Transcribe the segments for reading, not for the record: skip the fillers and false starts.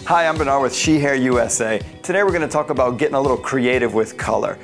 Hi, I'm Bernard with She Hair USA. Today we're going to talk about getting a little creative with color.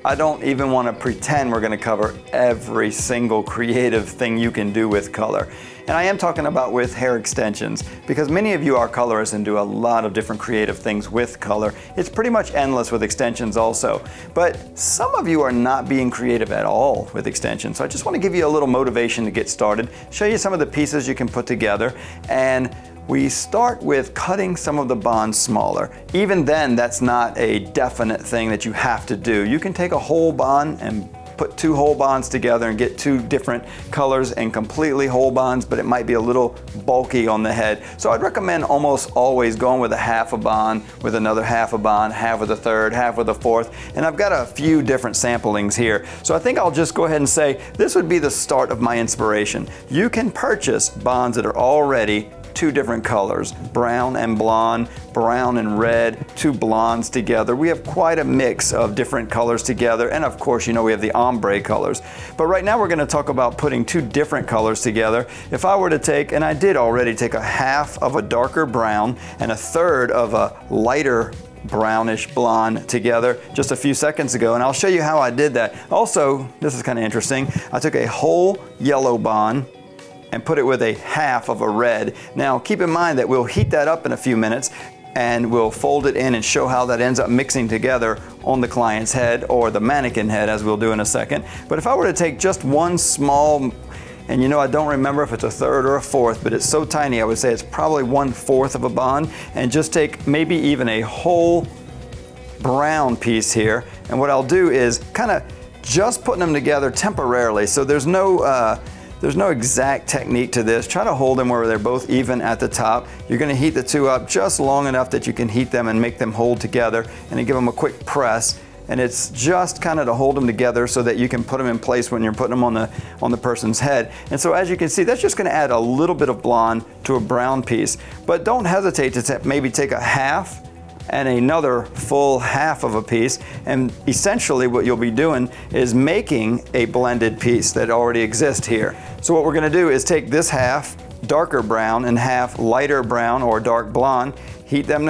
I don't even want to pretend we're going to cover every single creative thing you can do with color. And I am talking about with hair extensions, because many of you are colorists and do a lot of different creative things with color. It's pretty much endless with extensions also. But some of you are not being creative at all with extensions. So I just want to give you a little motivation to get started, show you some of the pieces you can put together, and we start with cutting some of the bonds smaller. Even then, that's not a definite thing that you have to do. You can take a whole bond and put two whole bonds together and get two different colors and completely whole bonds, but it might be a little bulky on the head. So I'd recommend almost always going with a half a bond, with another half a bond, half with a third, half with a fourth. And I've got a few different samplings here. So I think I'll just go ahead and say this would be the start of my inspiration. You can purchase bonds that are already two different colors, brown and blonde, brown and red, two blondes together. We have quite a mix of different colors together, and of course, you know, we have the ombre colors. But right now we're going to talk about putting two different colors together. If I were to take, and I did already take, a half of a darker brown and a third of a lighter brownish blonde together just a few seconds ago, and I'll show you how I did that. Also, this is kind of interesting, I took a whole yellow bond and put it with a half of a red. Now keep in mind that we'll heat that up in a few minutes and we'll fold it in and show how that ends up mixing together on the client's head or the mannequin head, as we'll do in a second. But if I were to take just one small, and you know, I don't remember if it's a third or a fourth, but it's so tiny, I would say it's probably 1/4 of a bond, and just take maybe even a whole brown piece here. And what I'll do is kind of just putting them together temporarily, so there's no exact technique to this. Try to hold them where they're both even at the top. You're going to heat the two up just long enough that you can heat them and make them hold together, and then give them a quick press. And it's just kind of to hold them together so that you can put them in place when you're putting them on the person's head. And so as you can see, that's just going to add a little bit of blonde to a brown piece. But don't hesitate to maybe take a half and another full half of a piece, and essentially what you'll be doing is making a blended piece that already exists here. So what we're going to do is take this half darker brown and half lighter brown or dark blonde, heat them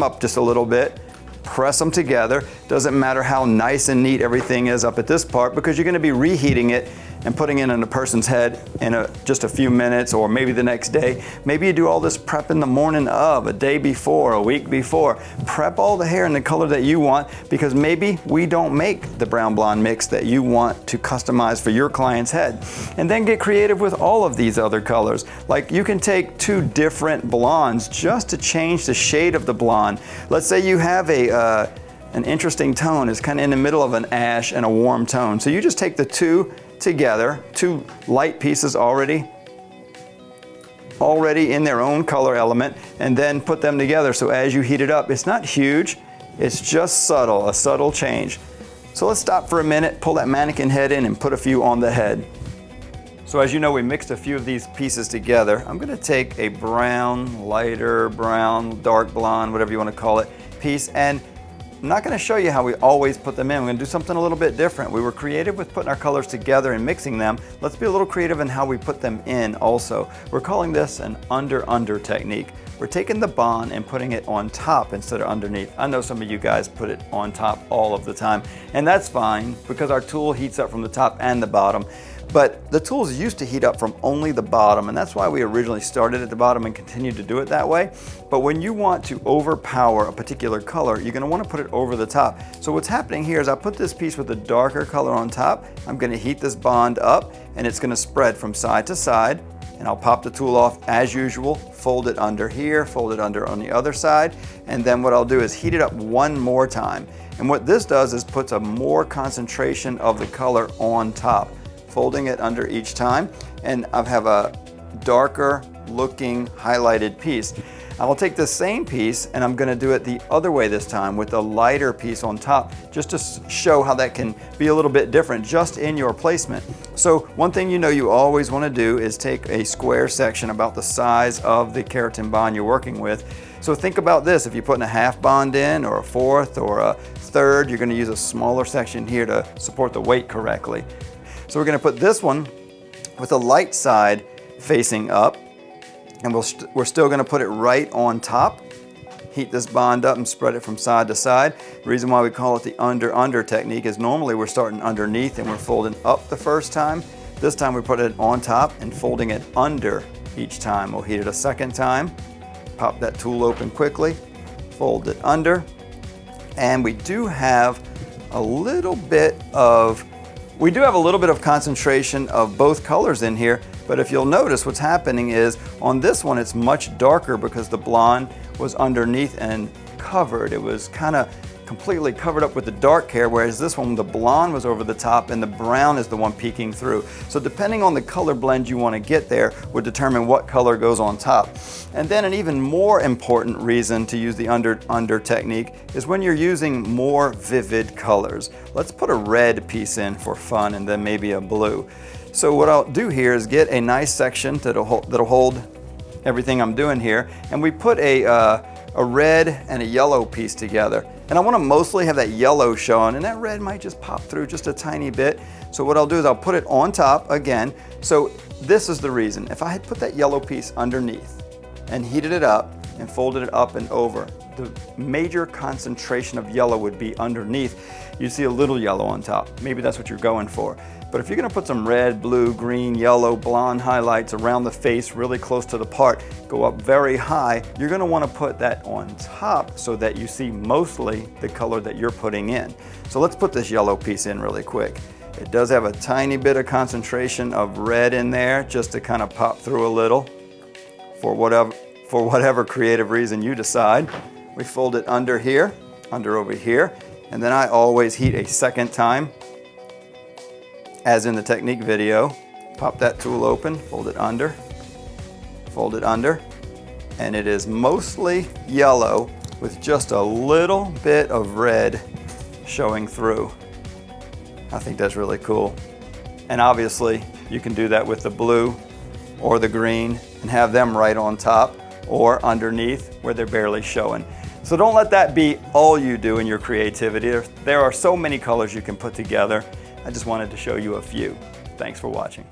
up just a little bit, press them together. Doesn't matter how nice and neat everything is up at this part, because you're going to be reheating it and putting it in a person's head in just a few minutes, or maybe the next day. Maybe you do all this prep in the morning of, a day before, a week before. Prep all the hair in the color that you want, because maybe we don't make the brown blonde mix that you want to customize for your client's head. And then get creative with all of these other colors. Like, you can take two different blondes just to change the shade of the blonde. Let's say you have an interesting tone, it's kind of in the middle of an ash and a warm tone. So you just take the two together, two light pieces already in their own color element, and then put them together. So as you heat it up, it's not huge, it's just subtle, a subtle change. So let's stop for a minute, pull that mannequin head in and put a few on the head. So as you know, we mixed a few of these pieces together. I'm going to take a brown, lighter brown, dark blonde, whatever you want to call it, piece, and I'm not going to show you how we always put them in. We're going to do something a little bit different. We were creative with putting our colors together and mixing them. Let's be a little creative in how we put them in also. We're calling this an under-under technique. We're taking the bond and putting it on top instead of underneath. I know some of you guys put it on top all of the time, and that's fine because our tool heats up from the top and the bottom. But the tools used to heat up from only the bottom, and that's why we originally started at the bottom and continue to do it that way. But when you want to overpower a particular color, you're going to want to put it over the top. So what's happening here is I put this piece with the darker color on top. I'm going to heat this bond up, and it's going to spread from side to side. And I'll pop the tool off as usual, fold it under here, fold it under on the other side, and then what I'll do is heat it up one more time. And what this does is puts a more concentration of the color on top, folding it under each time, and I have a darker looking highlighted piece. I'll take the same piece and I'm going to do it the other way this time with a lighter piece on top, just to show how that can be a little bit different just in your placement. So one thing you know you always want to do is take a square section about the size of the keratin bond you're working with. So think about this, if you're putting a half bond in or a fourth or a third, you're going to use a smaller section here to support the weight correctly. So we're going to put this one with the light side facing up, and we're still going to put it right on top, heat this bond up and spread it from side to side. The reason why we call it the under technique is normally we're starting underneath and we're folding up the first time. This time we put it on top and folding it under each time. We'll heat it a second time, pop that tool open quickly, fold it under, and we do have a little bit of concentration of both colors in here, but if you'll notice what's happening is on this one it's much darker because the blonde was underneath and covered. It was kind of completely covered up with the dark hair, whereas this one, the blonde was over the top and the brown is the one peeking through. So depending on the color blend you want to get there would determine what color goes on top. And then an even more important reason to use the under technique is when you're using more vivid colors. Let's put a red piece in for fun and then maybe a blue. So what I'll do here is get a nice section that'll hold everything I'm doing here, and we put a red and a yellow piece together. And I want to mostly have that yellow showing, and that red might just pop through just a tiny bit. So what I'll do is I'll put it on top again. So this is the reason. If I had put that yellow piece underneath and heated it up and folded it up and over, the major concentration of yellow would be underneath. You see a little yellow on top. Maybe that's what you're going for. But if you're going to put some red, blue, green, yellow, blonde highlights around the face really close to the part, go up very high, you're going to want to put that on top so that you see mostly the color that you're putting in. So let's put this yellow piece in really quick. It does have a tiny bit of concentration of red in there just to kind of pop through a little for whatever creative reason you decide. We fold it under here, under over here, and then I always heat a second time. As in the technique video, pop that tool open, fold it under, and it is mostly yellow with just a little bit of red showing through. I think that's really cool. And obviously, you can do that with the blue or the green and have them right on top or underneath where they're barely showing. So don't let that be all you do in your creativity. There are so many colors you can put together. I just wanted to show you a few. Thanks for watching.